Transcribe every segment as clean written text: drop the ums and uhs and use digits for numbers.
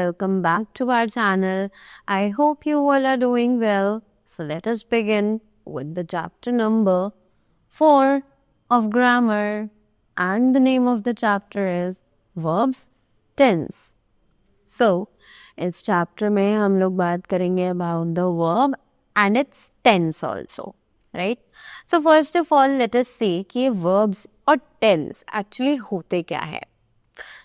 welcome back to our channel. I hope you all are doing well. So let us begin with the chapter number 4 of grammar, and the name of the chapter is verbs tense. So इस chapter में हम लोग बात करेंगे about the verb and its tense also, right? So first of all let us see कि verbs और tense actually होते क्या है.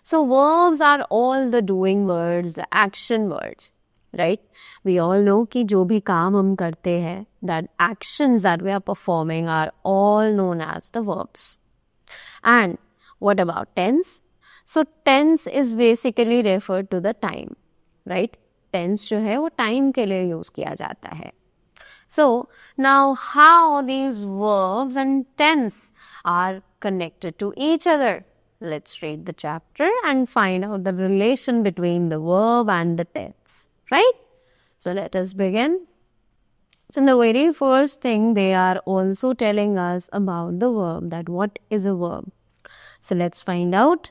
So verbs are all the doing words, the action words, right? We all know कि जो भी काम हम करते हैं, that actions that we are performing are all known as the verbs. And what about tense? So tense is basically referred to the time, right? Tense जो है वो time के लिए use किया जाता है. So now how these verbs and tense are connected to each other? Let's read the chapter and find out the relation between the verb and the tense, right? So let us begin. So in the very first thing, they are also telling us about the verb, that what is a verb. So let's find out.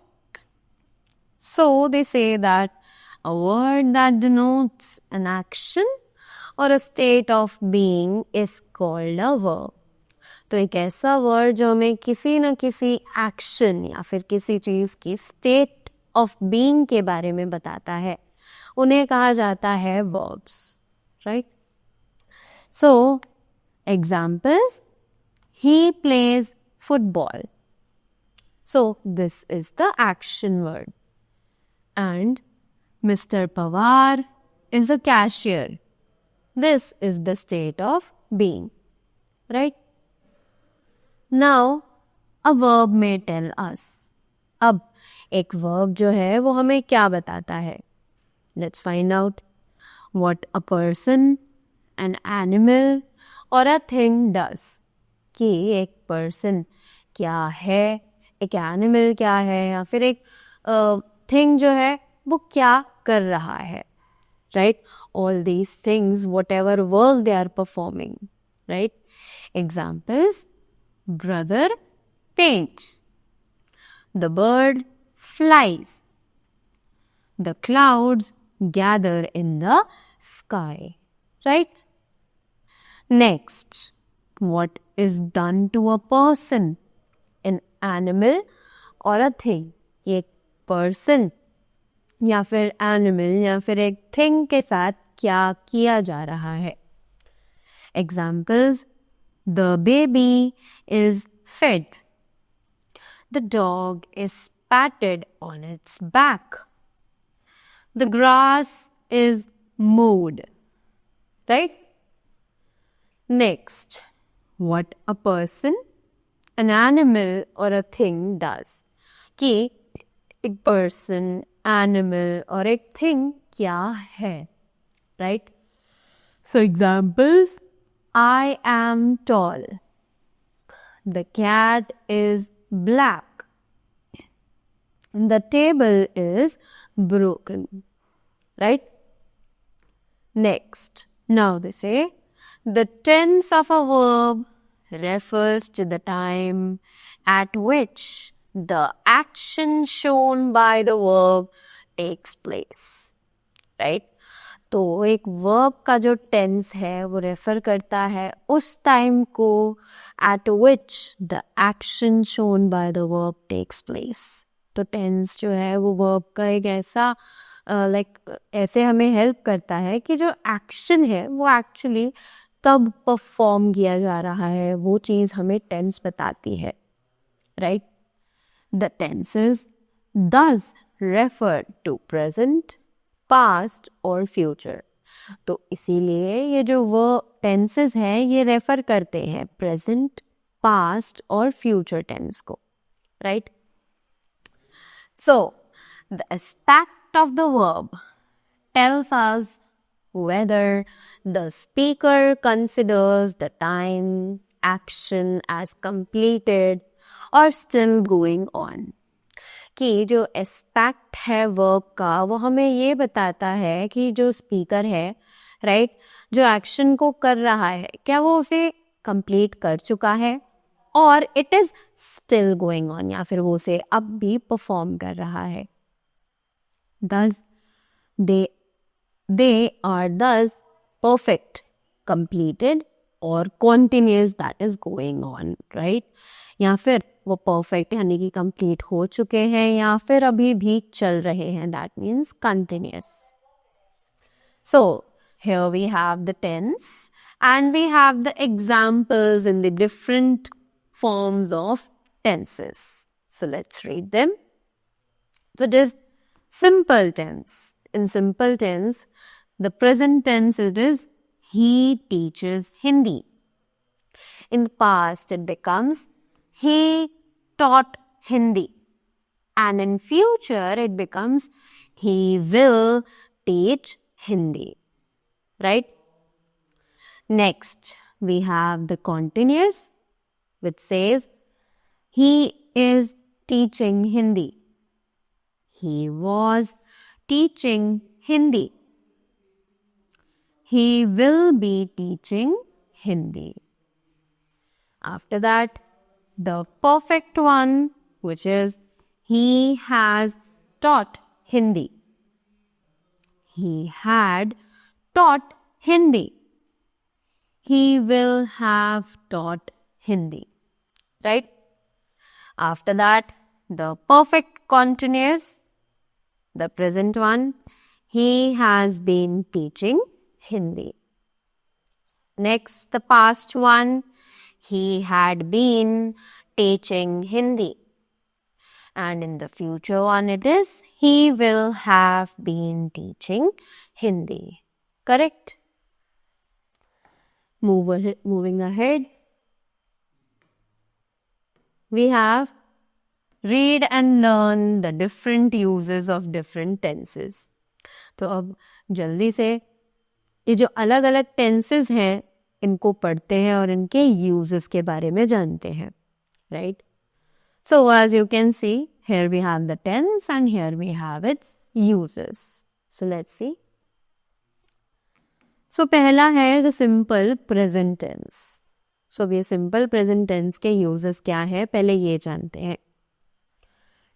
So they say that a word that denotes an action or a state of being is called a verb. तो एक ऐसा word जो हमें किसी न किसी action या फिर किसी चीज़ की स्टेट ऑफ बीइंग के बारे में बताता है, उन्हें कहा जाता है verbs, right? So examples, he plays football. So this is the action word. And Mr. Pawar is a cashier. This is the state of being, right? Now, a verb may tell us. अब एक verb जो है वो हमें क्या बताता है? Let's find out. What a person, an animal or a thing does. कि एक person क्या है, एक animal क्या है, या फिर एक thing जो है वो क्या कर रहा है, right? All these things, whatever work they are performing, right? Examples. Brother paints. The bird flies. The clouds gather in the sky, right? Next, what is done to a person, an animal or a thing? एक person या फिर animal या फिर एक thing के साथ क्या किया जा रहा है? Examples. The baby is fed. The dog is patted on its back. The grass is mowed. Right? Next, what a person, an animal or a thing does. कि एक person, animal और एक thing क्या है? Right? So examples. I am tall. The cat is black. The table is broken. Right? Next. Now they say the tense of a verb refers to the time at which the action shown by the verb takes place. Right? तो एक verb का जो tense है वो refer करता है उस time को at which the action shown by the verb takes place. तो टेंस जो है वो वर्ब का एक ऐसा ऐसे हमें हेल्प करता है कि जो एक्शन है वो एक्चुअली कब परफॉर्म किया जा रहा है वो चीज़ हमें टेंस बताती है, right? The tenses does refer to present, past और फ्यूचर. तो इसीलिए ये जो वो टेंसेस हैं ये रेफर करते हैं प्रेजेंट, पास्ट और फ्यूचर टेंस को, right? So the aspect of the verb tells us whether the speaker considers the time, action as completed or still going on. कि जो एस्पेक्ट है वर्ब का वो हमें ये बताता है कि जो स्पीकर है, राइट, जो एक्शन को कर रहा है क्या वो उसे कंप्लीट कर चुका है और it is still going on, या फिर वो उसे अब भी परफॉर्म कर रहा है. Thus they are thus perfect, completed or continuous, that is going on, right? या फिर वो perfect यानी कि complete हो चुके हैं या फिर अभी भी चल रहे हैं, that means continuous. So here we have the tense and we have the examples in the different forms of tenses. So let's read them. So it is simple tense. In simple tense, the present tense it is he teaches Hindi. In the past, it becomes he taught Hindi. And in future, it becomes he will teach Hindi. Right? Next, we have the continuous, which says he is teaching Hindi. He was teaching Hindi. He will be teaching Hindi. After that, the perfect one, which is he has taught Hindi. He had taught Hindi. He will have taught Hindi. Right? After that, the perfect continuous, the present one, he has been teaching Hindi. Next, the past one, he had been teaching Hindi. And in the future one, it is he will have been teaching Hindi. Correct? Moving ahead, we have read and learn the different uses of different tenses. तो अब जल्दी से ये जो अलग अलग tenses हैं इनको पढ़ते हैं और इनके uses के बारे में जानते हैं, right? So as you can see, here we have the tense and here we have its uses. So let's see. So पहला है the simple present tense. So ये simple present tense के uses क्या है पहले ये जानते हैं.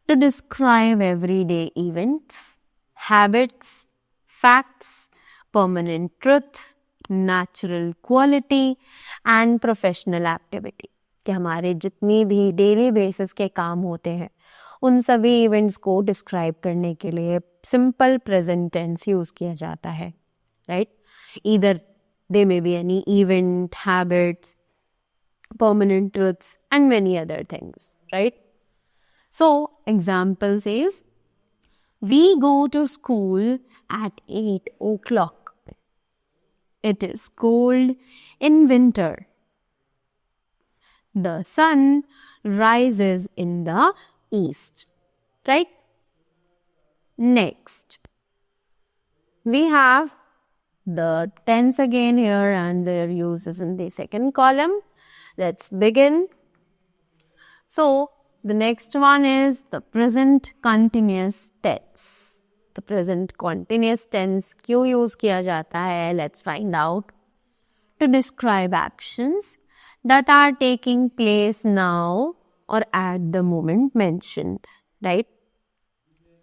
To describe everyday events, habits, facts, permanent truth, natural quality and professional activity. कि हमारे जितनी भी डेली बेसिस के काम होते हैं उन सभी इवेंट्स को डिस्क्राइब करने के लिए सिंपल प्रेजेंट टेंस यूज किया जाता है, right? Either they may be any event, habits, permanent truths and many other things, right? So example says we go to school at 8 o'clock. It is cold in winter. The sun rises in the east, right? Next, we have the tense again here and their uses in the second column. Let's begin. So, the next one is the present continuous tense. The present continuous tense क्यों use किया जाता है? Let's find out. To describe actions that are taking place now or at the moment mentioned, right?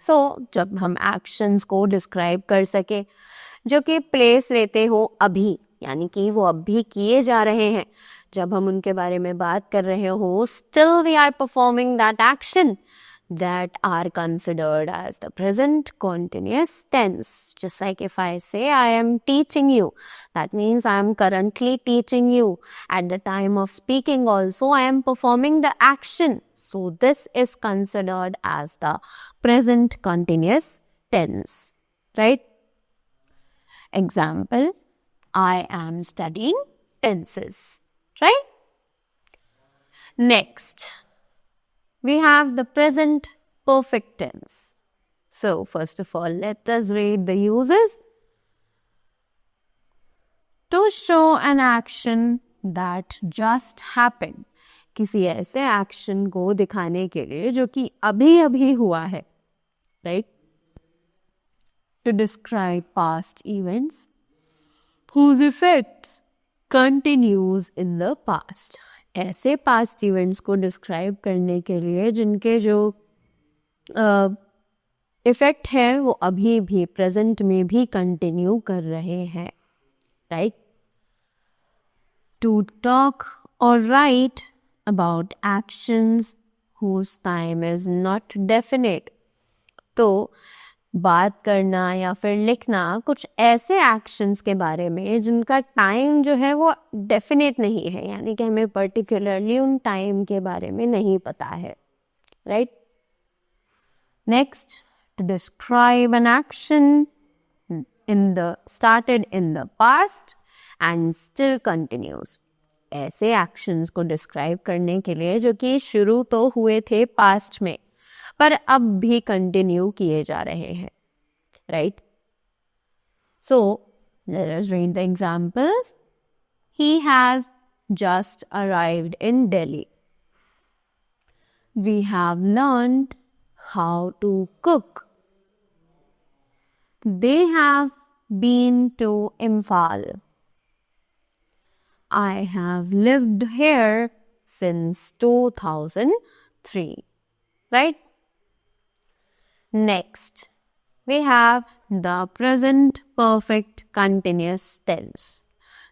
So, जब हम actions को describe कर सके जो कि place लेते हो अभी, यानी कि वो अभी किए जा रहे हैं, जब हम उनके बारे में बात कर रहे हो, still we are performing that action that are considered as the present continuous tense. Just like if I say I am teaching you, that means I am currently teaching you. At the time of speaking also I am performing the action. So this is considered as the present continuous tense, right? Example, I am studying tenses, right? Next, we have the present perfect tense. So, first of all, let us read the uses. To show an action that just happened. किसी ऐसे action को दिखाने के लिए जो कि अभी अभी हुआ है, right? To describe past events whose effects continues in the past. ऐसे past events को describe करने के लिए जिनके जो इफेक्ट है वो अभी भी प्रेजेंट में भी कंटिन्यू कर रहे हैं, राइट। टू टॉक और right about actions whose time is not definite। तो बात करना या फिर लिखना कुछ ऐसे एक्शंस के बारे में जिनका टाइम जो है वो डेफिनेट नहीं है, यानी कि हमें पर्टिकुलरली उन टाइम के बारे में नहीं पता है, right. Next, to describe an action started in the past and still continues। ऐसे एक्शंस को डिस्क्राइब करने के लिए जो कि शुरू तो हुए थे पास्ट में पर अब भी कंटिन्यू किए जा रहे हैं, right. So let us read the examples. He has just arrived in Delhi. We have learned how to cook. They have been to Imphal. I have lived here since 2003, right? Next, we have the present perfect continuous tense।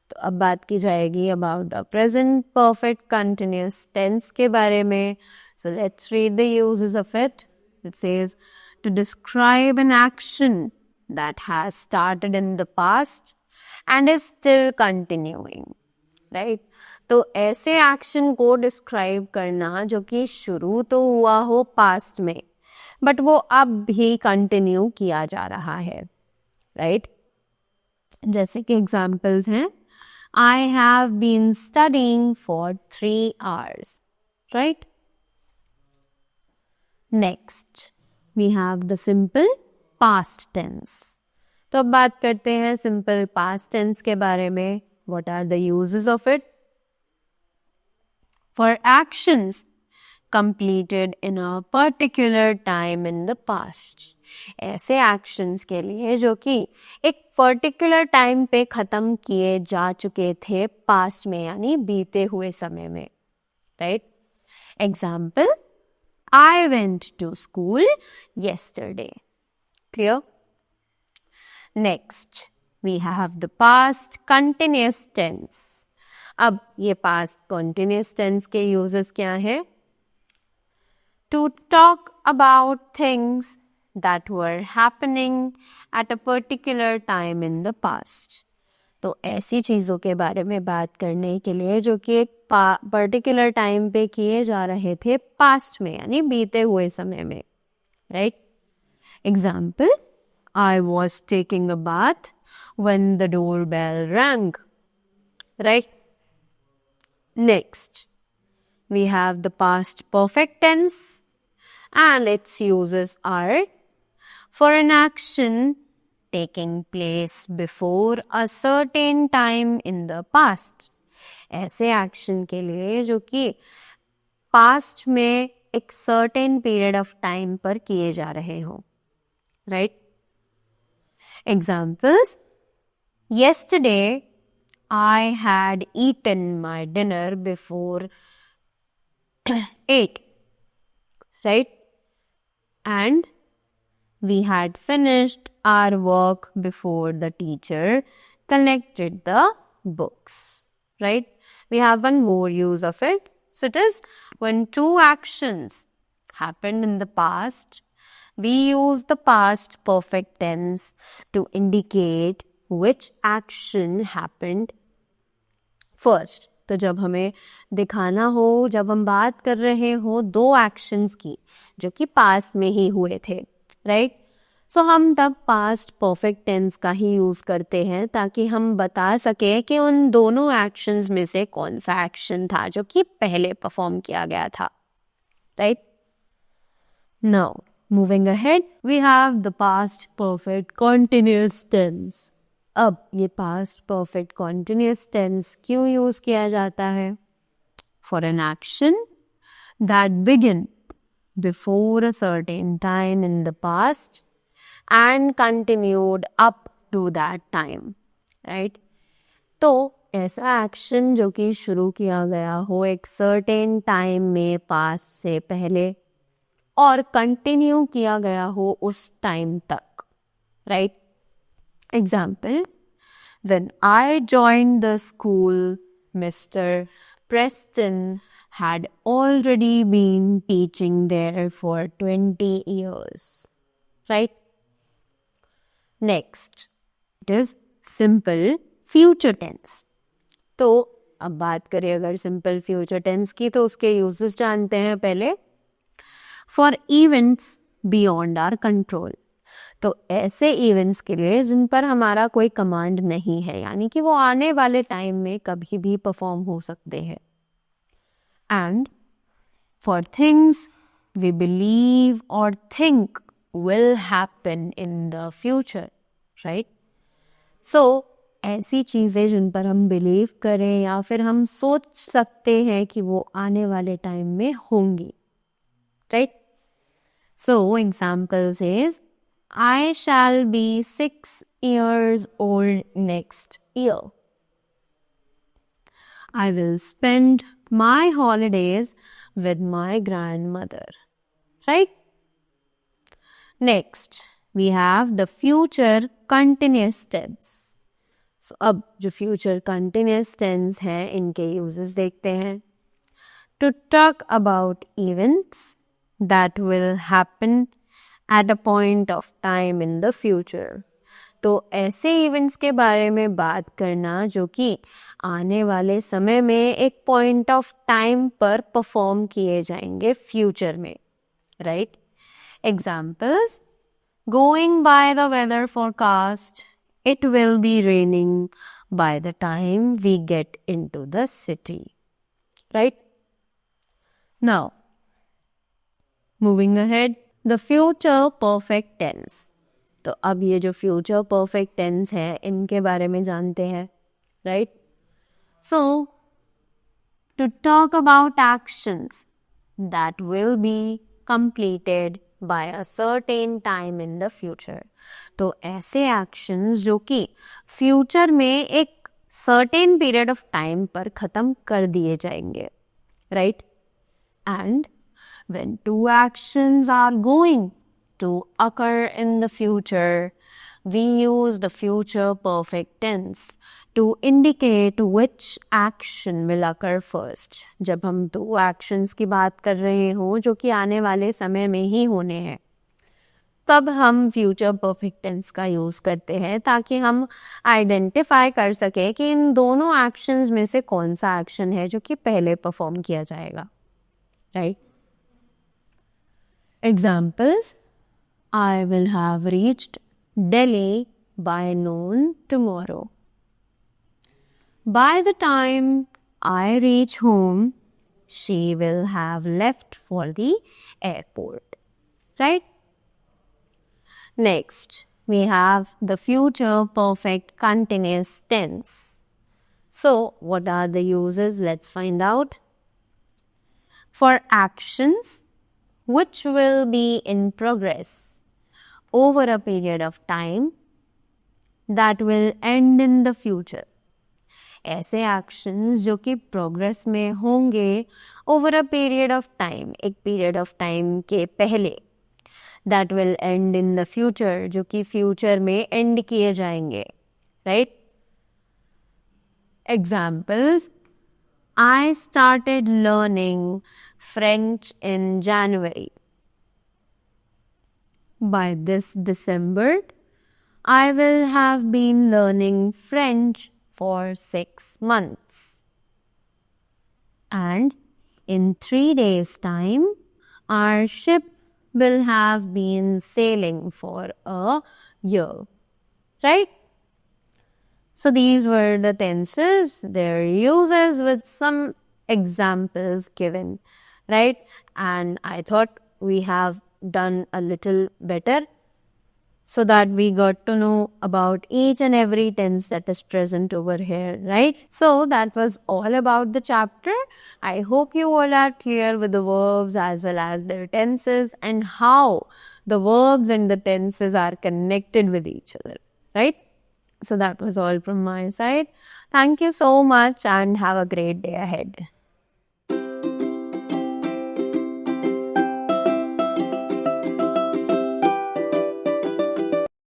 तो अब बात की जाएगी about the present perfect continuous tense के बारे में। So let's read the uses of it. It says to describe an action that has started in the past and is still continuing। Right तो ऐसे एक्शन को describe करना जो कि शुरू तो हुआ हो पास्ट में बट वो अब भी कंटिन्यू किया जा रहा है, राइट। जैसे कि एग्जाम्पल्स हैं, I have been studying for 3 hours, right. Next, we have the simple past tense. तो अब बात करते हैं सिंपल पास्ट टेंस के बारे में। What are the uses of it? For actions completed in a particular time in the past। ऐसे actions के लिए जो कि एक particular time पे ख़त्म किए जा चुके थे past में, यानी बीते हुए समय में, right? Example, I went to school yesterday। Clear? Next, we have the past continuous tense। अब ये past continuous tense के uses क्या है? To talk about things that were happening at a particular time in the past। तो ऐसी चीज़ों के बारे में बात करने के लिए जो कि एक पर्टिकुलर टाइम पे किए जा रहे थे पास्ट में, यानी बीते हुए समय में, right. Example, I was taking a bath when the doorbell rang, right? Next, we have the past perfect tense and its uses are for an action taking place before a certain time in the past। ऐसे action के लिए जो कि past में एक certain period of time पर किए जा रहे हो, right? Examples, yesterday I had eaten my dinner before 8, right? And we had finished our work before the teacher collected the books, right? We have one more use of it. So it is when two actions happened in the past, we use the past perfect tense to indicate which action happened first। तो जब हमें दिखाना हो, जब हम बात कर रहे हो दो एक्शंस की जो कि पास्ट में ही हुए थे, राइट। सो हम तब पास्ट परफेक्ट टेंस का ही यूज़ करते हैं ताकि हम बता सके कि उन दोनों एक्शंस में से कौन सा एक्शन था जो कि पहले परफॉर्म किया गया था, right. Now moving ahead, we have the past perfect continuous tense। अब ये past perfect continuous tense क्यों यूज किया जाता है? For an action that began before a certain time in the past and continued up to that time, right? तो ऐसा action जो कि शुरू किया गया हो एक certain time में past से पहले, और कंटिन्यू किया गया हो उस टाइम तक, right? Example, when I joined the school, Mr. Preston had already been teaching there for 20 years, right? Next, it is simple future tense. तो अब बात करें अगर सिंपल फ्यूचर टेंस की, तो उसके यूजेस जानते हैं पहले. For events beyond our control, तो ऐसे इवेंट्स के लिए जिन पर हमारा कोई कमांड नहीं है, यानी कि वो आने वाले टाइम में कभी भी परफॉर्म हो सकते हैं. And for things we believe or think will happen in the future, right? So ऐसी चीज़ें जिन पर हम बिलीव करें या फिर हम सोच सकते हैं कि वो आने वाले टाइम में होंगी, right? So examples is, I shall be 6 years old next year. I will spend my holidays with my grandmother, right? Next, we have the future continuous tense. So, अब जो future continuous tense है, इनके uses देखते हैं. To talk about events that will happen at a point of time in the future. तो ऐसे events के बारे में बात करना जो कि आने वाले समय में एक पॉइंट ऑफ टाइम पर परफॉर्म किए जाएंगे फ्यूचर में, right? Examples, going by the weather forecast, it will be raining by the time we get into the city, right? Now moving ahead, the future perfect tense. तो अब ये जो future perfect tense है, इनके बारे में जानते हैं, right? So to talk about actions that will be completed by a certain time in the future. तो ऐसे एक्शंस जो कि फ्यूचर में एक सर्टेन पीरियड ऑफ टाइम पर खत्म कर दिए जाएंगे, right? And when two actions are going to occur in the future, we use the future perfect tense to indicate which action will occur first. जब हम दो actions की बात कर रहे हो जो कि आने वाले समय में ही होने हैं, तब हम फ्यूचर परफेक्ट टेंस का यूज करते हैं ताकि हम आइडेंटिफाई कर सके कि इन दोनों एक्शंस में से कौन सा एक्शन है जो कि पहले परफॉर्म किया जाएगा, right? Examples, I will have reached Delhi by noon tomorrow. By the time I reach home, she will have left for the airport, right? Next, we have the future perfect continuous tense. So, what are the uses? Let's find out. For actions which will be in progress over a period of time that will end in the future. ऐसे actions जो कि progress में होंगे over a period of time, एक period of time के पहले, that will end in the future, जो कि future में end किए जाएंगे, right? Examples, I started learning French in January. By this December, I will have been learning French for 6 months. And in 3 days' time, our ship will have been sailing for a year, right? So these were the tenses, their uses with some examples given, right? And I thought we have done a little better so that we got to know about each and every tense that is present over here, right? So that was all about the chapter. I hope you all are clear with the verbs as well as their tenses and how the verbs and the tenses are connected with each other, right? So that was all from my side. Thank you so much and have a great day ahead.